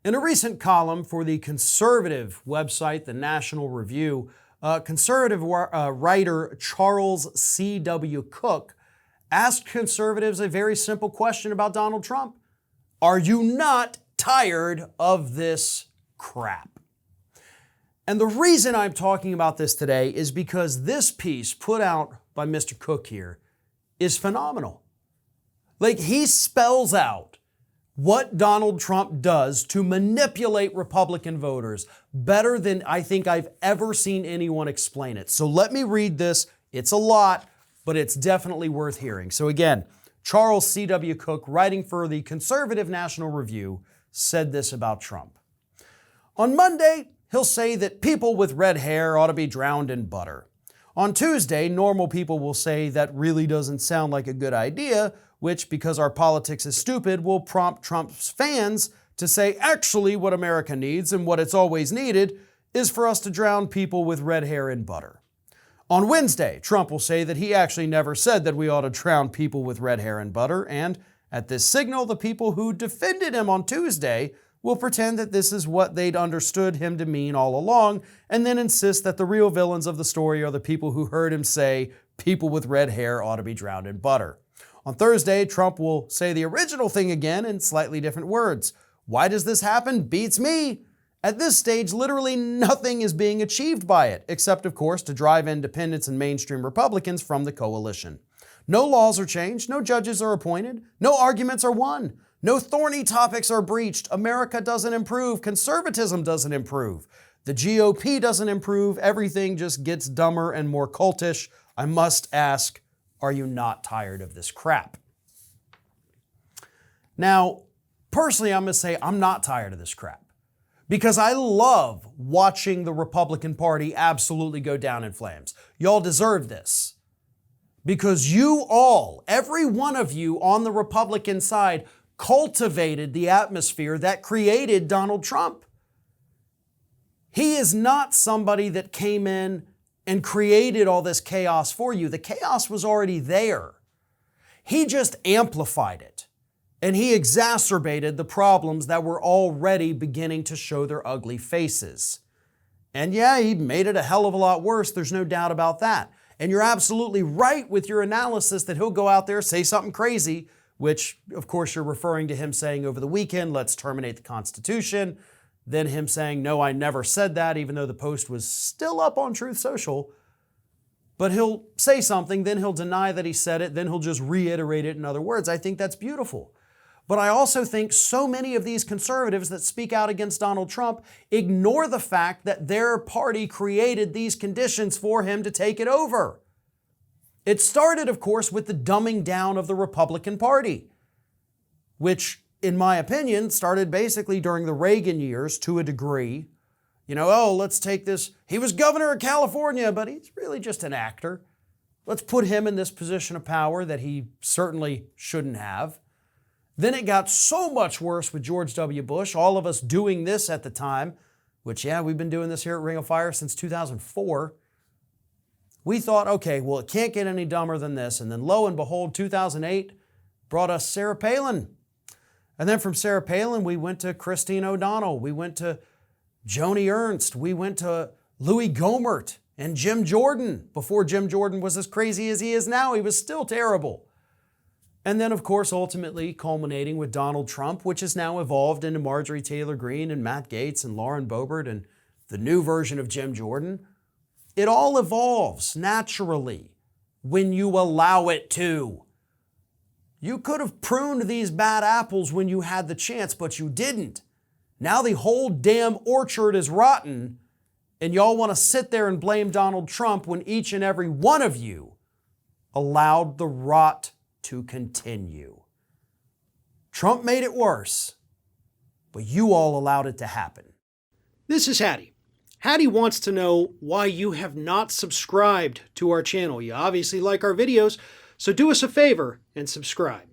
In a recent column for the conservative website, the National Review, conservative writer Charles C.W. Cook asked conservatives a very simple question about Donald Trump. Are you not tired of this crap? And the reason I'm talking about this today is because this piece put out by Mr. Cook here is phenomenal. Like, he spells out what Donald Trump does to manipulate Republican voters better than I think I've ever seen anyone explain it. So let me read this. It's a lot, but it's definitely worth hearing. So again, Charles C.W. Cook, writing for the Conservative National Review, said this about Trump. On Monday, he'll say that people with red hair ought to be drowned in butter. On Tuesday, normal people will say that really doesn't sound like a good idea, which, because our politics is stupid, will prompt Trump's fans to say actually what America needs and what it's always needed is for us to drown people with red hair in butter. On Wednesday, Trump will say that he actually never said that we ought to drown people with red hair in butter, and at this signal, the people who defended him on Tuesday will pretend that this is what they'd understood him to mean all along, and then insist that the real villains of the story are the people who heard him say people with red hair ought to be drowned in butter. On Thursday, Trump will say the original thing again in slightly different words. Why does this happen? Beats me. At this stage, literally nothing is being achieved by it, except, of course, to drive independents and mainstream Republicans from the coalition. No laws are changed, no judges are appointed, no arguments are won. No thorny topics are breached. America doesn't improve. Conservatism doesn't improve. The GOP doesn't improve. Everything just gets dumber and more cultish. I must ask, are you not tired of this crap? Now, personally, I'm going to say I'm not tired of this crap because I love watching the Republican Party absolutely go down in flames. Y'all deserve this because you all, every one of you on the Republican side, cultivated the atmosphere that created Donald Trump. He is not somebody that came in and created all this chaos for you. The chaos was already there. He just amplified it, and he exacerbated the problems that were already beginning to show their ugly faces. And yeah, he made it a hell of a lot worse. There's no doubt about that. And you're absolutely right with your analysis that he'll go out there, say something crazy, which, of course, you're referring to him saying over the weekend, let's terminate the Constitution. Then him saying, no, I never said that, even though the post was still up on Truth Social. But he'll say something, then he'll deny that he said it, then he'll just reiterate it in other words. I think that's beautiful. But I also think so many of these conservatives that speak out against Donald Trump ignore the fact that their party created these conditions for him to take it over. It started, of course, with the dumbing down of the Republican Party, which, in my opinion, started basically during the Reagan years to a degree. You know, oh, let's take this. He was governor of California, but he's really just an actor. Let's put him in this position of power that he certainly shouldn't have. Then it got so much worse with George W. Bush, all of us doing this at the time, which, yeah, we've been doing this here at Ring of Fire since 2004. We thought, okay, well, it can't get any dumber than this. And then lo and behold, 2008 brought us Sarah Palin. And then from Sarah Palin, we went to Christine O'Donnell. We went to Joni Ernst. We went to Louis Gohmert and Jim Jordan. Before Jim Jordan was as crazy as he is now, he was still terrible. And then, of course, ultimately culminating with Donald Trump, which has now evolved into Marjorie Taylor Greene and Matt Gaetz and Lauren Boebert and the new version of Jim Jordan. It all evolves naturally when you allow it to. You could have pruned these bad apples when you had the chance, but you didn't. Now the whole damn orchard is rotten, and y'all want to sit there and blame Donald Trump when each and every one of you allowed the rot to continue. Trump made it worse, but you all allowed it to happen. This is Hattie. Hattie wants to know why you have not subscribed to our channel. You obviously like our videos, so do us a favor and subscribe.